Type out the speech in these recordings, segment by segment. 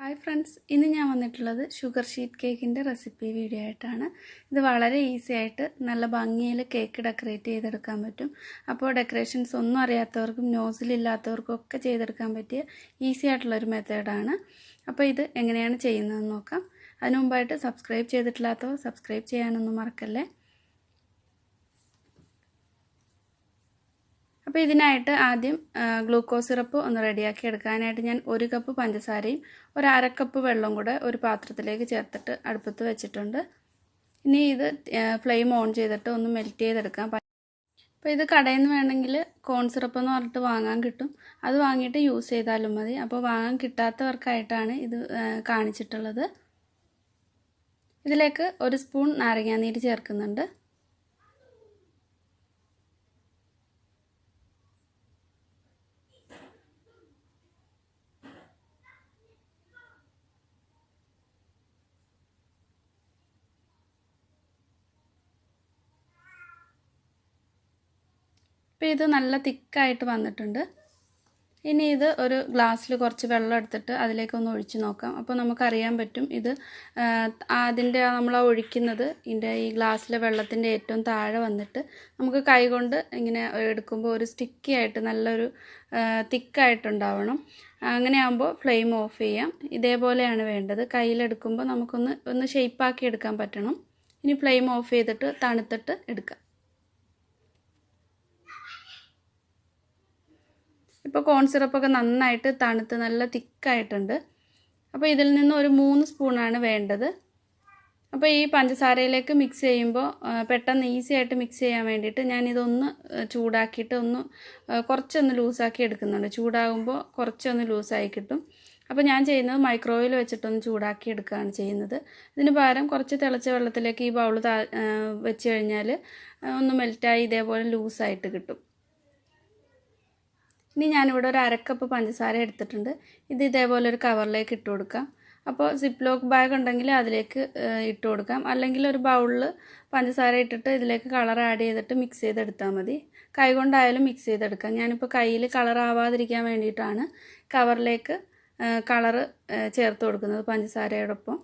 Hi friends, ഇന്ന് ഞാൻ വന്നിട്ടുള്ളത് ഷുഗർ ഷീറ്റ് കേക്കിൻ്റെ റെസിപ്പി വീഡിയോ ആയിട്ടാണ്. ഇത് വളരെ ഈസി ആയിട്ട് നല്ല ഭംഗിയിൽ കേക്ക് ഡെക്കറേറ്റ് ചെയ്തെടുക്കാൻ പറ്റും. അപ്പോൾ ഡെക്കറേഷൻസ് ഒന്നും അറിയാത്തവർക്കും നോസിലില്ലാത്തവർക്കും ഒക്കെ ചെയ്തെടുക്കാൻ പറ്റിയ ഈസി ആയിട്ടുള്ളൊരു മെത്തേഡാണ്. അപ്പോൾ ഇത് എങ്ങനെയാണ് ചെയ്യുന്നതെന്ന് നോക്കാം. അതിനു മുമ്പായിട്ട് സബ്സ്ക്രൈബ് ചെയ്തിട്ടില്ലാത്തവർ സബ്സ്ക്രൈബ് ചെയ്യാനൊന്നും മറക്കല്ലേ. അപ്പോൾ ഇതിനായിട്ട് ആദ്യം ഗ്ലൂക്കോസ് സിറപ്പ് ഒന്ന് റെഡിയാക്കി എടുക്കാനായിട്ട് ഞാൻ 1 കപ്പ് പഞ്ചസാരയും 1/2 കപ്പ് വെള്ളം കൂടെ ഒരു പാത്രത്തിലേക്ക് ചേർത്തിട്ട് അടുപ്പത്ത് വെച്ചിട്ടുണ്ട്. ഇനി ഇത് ഫ്ലെയിം ഓൺ ചെയ്തിട്ട് ഒന്ന് മെൽറ്റ് ചെയ്തെടുക്കാം. അപ്പോൾ ഇത് കടയിൽ നിന്ന് വേണമെങ്കിൽ കോൺ സിറപ്പ് എന്ന് പറഞ്ഞിട്ട് വാങ്ങാൻ കിട്ടും. അത് വാങ്ങിയിട്ട് യൂസ് ചെയ്താലും മതി. അപ്പോൾ വാങ്ങാൻ കിട്ടാത്തവർക്കായിട്ടാണ് ഇത് കാണിച്ചിട്ടുള്ളത്. ഇതിലേക്ക് 1 സ്പൂൺ നാരങ്ങാനീര് ചേർക്കുന്നുണ്ട്. അപ്പോൾ ഇത് നല്ല തിക്കായിട്ട് വന്നിട്ടുണ്ട്. ഇനി ഇത് ഒരു ഗ്ലാസ്സിൽ കുറച്ച് വെള്ളം എടുത്തിട്ട് അതിലേക്കൊന്ന് ഒഴിച്ച് നോക്കാം. അപ്പോൾ നമുക്കറിയാൻ പറ്റും ഇത് അതിൻ്റെ നമ്മൾ ഒഴിക്കുന്നത് ഇതിൻ്റെ ഈ ഗ്ലാസ്സിലെ വെള്ളത്തിൻ്റെ ഏറ്റവും താഴെ വന്നിട്ട് നമുക്ക് കൈകൊണ്ട് ഇങ്ങനെ എടുക്കുമ്പോൾ ഒരു സ്റ്റിക്കി ആയിട്ട് നല്ലൊരു തിക്കായിട്ടുണ്ടാവണം. അങ്ങനെയാകുമ്പോൾ ഫ്ലെയിം ഓഫ് ചെയ്യാം. ഇതേപോലെയാണ് വേണ്ടത്. കയ്യിലെടുക്കുമ്പോൾ നമുക്കൊന്ന് ഷേപ്പാക്കി എടുക്കാൻ പറ്റണം. ഇനി ഫ്ലെയിം ഓഫ് ചെയ്തിട്ട് തണുത്തിട്ട് എടുക്കാം. ഇപ്പോൾ കോൺ സിറപ്പൊക്കെ നന്നായിട്ട് തണുത്ത് നല്ല തിക്കായിട്ടുണ്ട്. അപ്പോൾ ഇതിൽ നിന്ന് ഒരു 3 സ്പൂണാണ് വേണ്ടത്. അപ്പോൾ ഈ പഞ്ചസാരയിലേക്ക് മിക്സ് ചെയ്യുമ്പോൾ പെട്ടെന്ന് ഈസി ആയിട്ട് മിക്സ് ചെയ്യാൻ വേണ്ടിയിട്ട് ഞാനിതൊന്ന് ചൂടാക്കിയിട്ട് കുറച്ചൊന്ന് ലൂസാക്കി എടുക്കുന്നുണ്ട്. ചൂടാകുമ്പോൾ കുറച്ചൊന്ന് ലൂസായി കിട്ടും. അപ്പോൾ ഞാൻ ചെയ്യുന്നത് മൈക്രോവേവിൽ വെച്ചിട്ടൊന്ന് ചൂടാക്കി എടുക്കുകയാണ് ചെയ്യുന്നത്. ഇതിന് പകരം കുറച്ച് തിളച്ച വെള്ളത്തിലേക്ക് ഈ ബൗൾ വെച്ച് കഴിഞ്ഞാൽ ഒന്ന് മെൽറ്റായി ഇതേപോലെ ലൂസായിട്ട് കിട്ടും. ഇനി ഞാനിവിടെ ഒരു 1/2 കപ്പ് പഞ്ചസാര എടുത്തിട്ടുണ്ട്. ഇത് ഇതേപോലെ ഒരു കവറിലേക്ക് ഇട്ട് കൊടുക്കാം. അപ്പോൾ സിപ്പ് ലോക്ക് ബാഗ് ഉണ്ടെങ്കിൽ അതിലേക്ക് ഇട്ട് കൊടുക്കാം. അല്ലെങ്കിൽ ഒരു ബൗളിൽ പഞ്ചസാര ഇട്ടിട്ട് ഇതിലേക്ക് കളർ ആഡ് ചെയ്തിട്ട് മിക്സ് ചെയ്തെടുത്താൽ മതി. കൈ കൊണ്ടായാലും മിക്സ് ചെയ്തെടുക്കാം. ഞാനിപ്പോൾ കയ്യിൽ കളർ ആവാതിരിക്കാൻ വേണ്ടിയിട്ടാണ് കവറിലേക്ക് കളറ് ചേർത്ത് കൊടുക്കുന്നത് പഞ്ചസാരയോടൊപ്പം.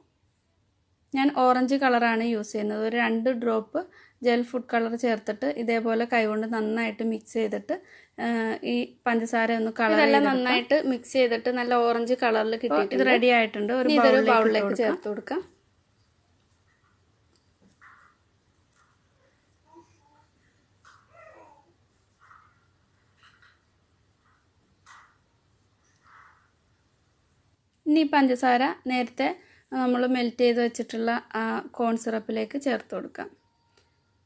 ഞാൻ ഓറഞ്ച് കളറാണ് യൂസ് ചെയ്യുന്നത്. ഒരു 2 ഡ്രോപ്പ് ജെൽ ഫുഡ് കളർ ചേർത്തിട്ട് ഇതേപോലെ കൈകൊണ്ട് നന്നായിട്ട് മിക്സ് ചെയ്തിട്ട് ഈ പഞ്ചസാര ഒന്ന് കളറെല്ലാം നന്നായിട്ട് മിക്സ് ചെയ്തിട്ട് നല്ല ഓറഞ്ച് കളറിൽ കിട്ടിയിട്ട് ഇത് റെഡി ആയിട്ടുണ്ട്. ഒരു ബൗളിലേക്ക് ചേർത്ത് കൊടുക്കാം. ഇനി പഞ്ചസാര നേരത്തെ നമ്മൾ മെൽറ്റ് ചെയ്ത് വെച്ചിട്ടുള്ള ആ കോൺ സിറപ്പിലേക്ക് ചേർത്ത് കൊടുക്കാം.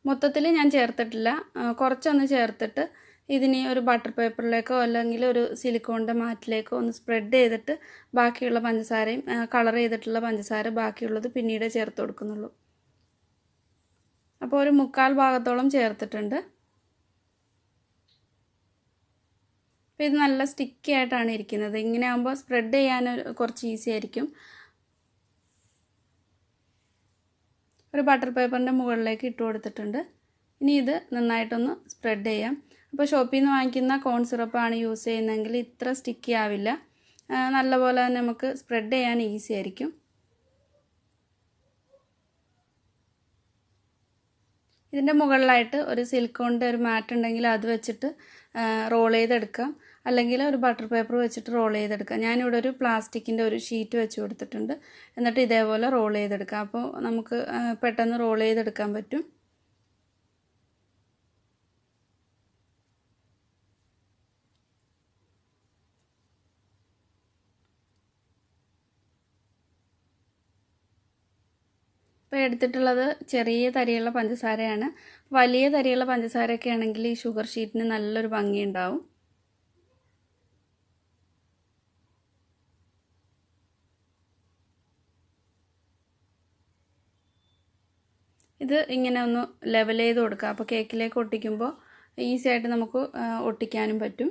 മൊത്തത്തിൽ ഞാൻ ചേർത്തിട്ടില്ല, കുറച്ചൊന്ന് ചേർത്തിട്ട് ഇതിനി ഒരു ബട്ടർ പേപ്പറിലേക്കോ അല്ലെങ്കിൽ ഒരു സിലിക്കോണിൻ്റെ മാറ്റിലേക്കോ ഒന്ന് സ്പ്രെഡ് ചെയ്തിട്ട് ബാക്കിയുള്ള പഞ്ചസാരയും കളർ ചെയ്തിട്ടുള്ള പഞ്ചസാര ബാക്കിയുള്ളത് പിന്നീട് ചേർത്ത് കൊടുക്കുന്നുള്ളൂ. അപ്പോൾ ഒരു 3/4 ഭാഗത്തോളം ചേർത്തിട്ടുണ്ട്. അപ്പോൾ ഇത് നല്ല സ്റ്റിക്കി ആയിട്ടാണ് ഇരിക്കുന്നത്. ഇങ്ങനെ ആകുമ്പോൾ സ്പ്രെഡ് ചെയ്യാൻ കുറച്ച് ഈസി ആയിരിക്കും. ഒരു ബട്ടർ പേപ്പറിൻ്റെ മുകളിലേക്ക് ഇട്ട് കൊടുത്തിട്ടുണ്ട്. ഇനി ഇത് നന്നായിട്ടൊന്ന് സ്പ്രെഡ് ചെയ്യാം. അപ്പോൾ ഷോപ്പിൽ നിന്ന് വാങ്ങിക്കുന്ന കോൺ സിറപ്പാണ് യൂസ് ചെയ്യുന്നതെങ്കിൽ ഇത്ര സ്റ്റിക്കി ആവില്ല. നല്ലപോലെ തന്നെ നമുക്ക് സ്പ്രെഡ് ചെയ്യാൻ ഈസി ആയിരിക്കും. ഇതിൻ്റെ മുകളിലായിട്ട് ഒരു സിലിക്കോണിൻ്റെ ഒരു മാറ്റ് ഉണ്ടെങ്കിൽ അത് വെച്ചിട്ട് റോൾ ചെയ്തെടുക്കാം. അല്ലെങ്കിൽ ഒരു ബട്ടർ പേപ്പർ വെച്ചിട്ട് റോൾ ചെയ്തെടുക്കാം. ഞാനിവിടെ ഒരു പ്ലാസ്റ്റിക്കിൻ്റെ ഒരു ഷീറ്റ് വെച്ച് കൊടുത്തിട്ടുണ്ട്. എന്നിട്ട് ഇതേപോലെ റോൾ ചെയ്തെടുക്കാം. അപ്പോൾ നമുക്ക് പെട്ടെന്ന് റോൾ ചെയ്തെടുക്കാൻ പറ്റും. ഇപ്പോൾ എടുത്തിട്ടുള്ളത് ചെറിയ തരിയുള്ള പഞ്ചസാരയാണ്. വലിയ തരിയുള്ള പഞ്ചസാരയൊക്കെ ആണെങ്കിൽ ഈ ഷുഗർ ഷീറ്റിന് നല്ലൊരു ഭംഗിയുണ്ടാവും. ഇത് ഇങ്ങനെ ഒന്ന് ലെവൽ ചെയ്ത് കൊടുക്കുക. അപ്പോൾ കേക്കിലേക്ക് ഒട്ടിക്കുമ്പോൾ ഈസി ആയിട്ട് നമുക്ക് ഒട്ടിക്കാനും പറ്റും.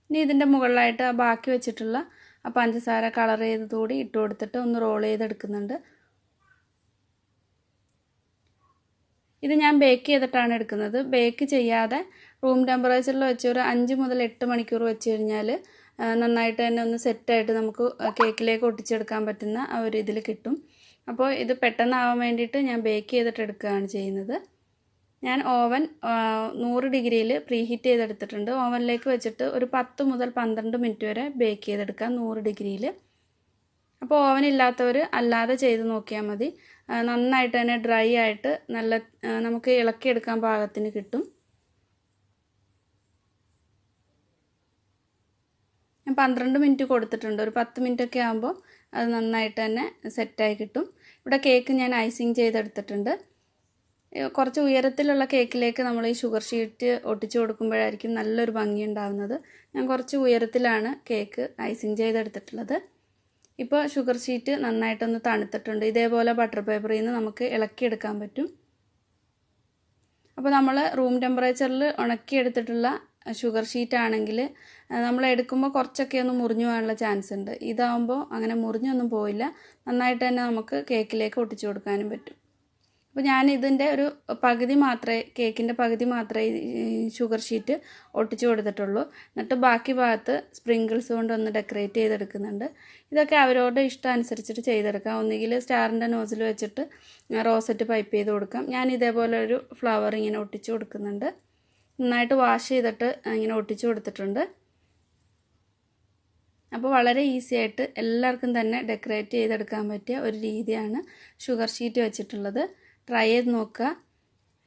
ഇനി ഇതിൻ്റെ മുകളിലായിട്ട് ബാക്കി വെച്ചിട്ടുള്ള ആ പഞ്ചസാര കളർ ചെയ്തതുകൂടി ഇട്ട് കൊടുത്തിട്ട് ഒന്ന് റോൾ ചെയ്തെടുക്കുന്നുണ്ട്. ഇത് ഞാൻ ബേക്ക് ചെയ്തിട്ടാണ് എടുക്കുന്നത്. ബേക്ക് ചെയ്യാതെ റൂം ടെമ്പറേച്ചറിൽ വെച്ച് ഒരു 5 മുതൽ 8 മണിക്കൂർ വെച്ച് കഴിഞ്ഞാൽ നന്നായിട്ട് തന്നെ ഒന്ന് സെറ്റായിട്ട് നമുക്ക് കേക്കിലേക്ക് ഒട്ടിച്ചെടുക്കാൻ പറ്റുന്ന ആ ഒരു ഇതിൽ കിട്ടും. അപ്പോൾ ഇത് പെട്ടെന്നാവാൻ വേണ്ടിയിട്ട് ഞാൻ ബേക്ക് ചെയ്തിട്ട് എടുക്കുകയാണ് ചെയ്യുന്നത്. ഞാൻ ഓവൻ 100 ഡിഗ്രിയിൽ പ്രീ ഹീറ്റ് ചെയ്തെടുത്തിട്ടുണ്ട്. ഓവനിലേക്ക് വെച്ചിട്ട് ഒരു 10 മുതൽ 12 മിനിറ്റ് വരെ ബേക്ക് ചെയ്തെടുക്കാം 100 ഡിഗ്രിയിൽ. അപ്പോൾ ഓവൻ ഇല്ലാത്തവർ അല്ലാതെ ചെയ്ത് നോക്കിയാൽ മതി. നന്നായിട്ട് തന്നെ ഡ്രൈ ആയിട്ട് നല്ല നമുക്ക് ഇളക്കിയെടുക്കാൻ പാകത്തിന് കിട്ടും. ഞാൻ 12 മിനിറ്റ് കൊടുത്തിട്ടുണ്ട്. ഒരു 10 മിനിറ്റൊക്കെ ആകുമ്പോൾ അത് നന്നായിട്ട് തന്നെ സെറ്റായി കിട്ടും. ഇവിടെ കേക്ക് ഞാൻ ഐസിങ് ചെയ്തെടുത്തിട്ടുണ്ട്. കുറച്ച് ഉയരത്തിലുള്ള കേക്കിലേക്ക് നമ്മൾ ഈ ഷുഗർ ഷീറ്റ് ഒട്ടിച്ചു കൊടുക്കുമ്പോഴായിരിക്കും നല്ലൊരു ഭംഗി ഉണ്ടാകുന്നത്. ഞാൻ കുറച്ച് ഉയരത്തിലാണ് കേക്ക് ഐസിങ് ചെയ്തെടുത്തിട്ടുള്ളത്. ഇപ്പോൾ ഷുഗർ ഷീറ്റ് നന്നായിട്ടൊന്ന് തണുത്തിട്ടുണ്ട്. ഇതേപോലെ ബട്ടർ പേപ്പറിൽ നിന്ന് നമുക്ക് ഇളക്കിയെടുക്കാൻ പറ്റും. അപ്പോൾ നമ്മൾ റൂം ടെമ്പറേച്ചറിൽ ഉണക്കിയെടുത്തിട്ടുള്ള ഷുഗർ ഷീറ്റ് ആണെങ്കിൽ നമ്മൾ എടുക്കുമ്പോൾ കുറച്ചൊക്കെ ഒന്ന് മുറിഞ്ഞു പോകാനുള്ള ചാൻസ് ഉണ്ട്. ഇതാകുമ്പോൾ അങ്ങനെ മുറിഞ്ഞൊന്നും പോയില്ല. നന്നായിട്ട് തന്നെ നമുക്ക് കേക്കിലേക്ക് ഒട്ടിച്ചു കൊടുക്കാനും പറ്റും. അപ്പോൾ ഞാൻ ഇതിൻ്റെ ഒരു പകുതി മാത്രമേ കേക്കിൻ്റെ പകുതി മാത്രമേ ഷുഗർ ഷീറ്റ് ഒട്ടിച്ചു കൊടുത്തിട്ടുള്ളൂ. എന്നിട്ട് ബാക്കി ഭാഗത്ത് സ്പ്രിങ്കിൾസ് കൊണ്ടൊന്ന് ഡെക്കറേറ്റ് ചെയ്തെടുക്കുന്നുണ്ട്. ഇതൊക്കെ അവരോട് ഇഷ്ടം അനുസരിച്ചിട്ട് ചെയ്തെടുക്കാം. ഒന്നുകിൽ സ്റ്റാറിൻ്റെ നോസിൽ വെച്ചിട്ട് റോസറ്റ് പൈപ്പ് ചെയ്ത് കൊടുക്കാം. ഞാൻ ഇതേപോലെ ഒരു ഫ്ലവർ ഇങ്ങനെ ഒട്ടിച്ചു കൊടുക്കുന്നുണ്ട്. നന്നായിട്ട് വാഷ് ചെയ്തിട്ട് ഇങ്ങനെ ഒട്ടിച്ചു കൊടുത്തിട്ടുണ്ട്. അപ്പോൾ വളരെ ഈസി ആയിട്ട് എല്ലാവർക്കും തന്നെ ഡെക്കറേറ്റ് ചെയ്തെടുക്കാൻ പറ്റിയ ഒരു രീതിയാണ് ഷുഗർ ഷീറ്റ് വെച്ചിട്ടുള്ളത്. ട്രൈ ചെയ്ത് നോക്കുക.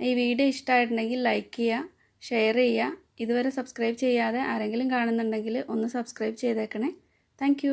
ഈ വീഡിയോ ഇഷ്ടമായിട്ടുണ്ടെങ്കിൽ ലൈക്ക് ചെയ്യുക, ഷെയർ ചെയ്യുക. ഇതുവരെ സബ്സ്ക്രൈബ് ചെയ്യാതെ ആരെങ്കിലും കാണുന്നുണ്ടെങ്കിൽ ഒന്ന് സബ്സ്ക്രൈബ് ചെയ്തേക്കണേ. താങ്ക്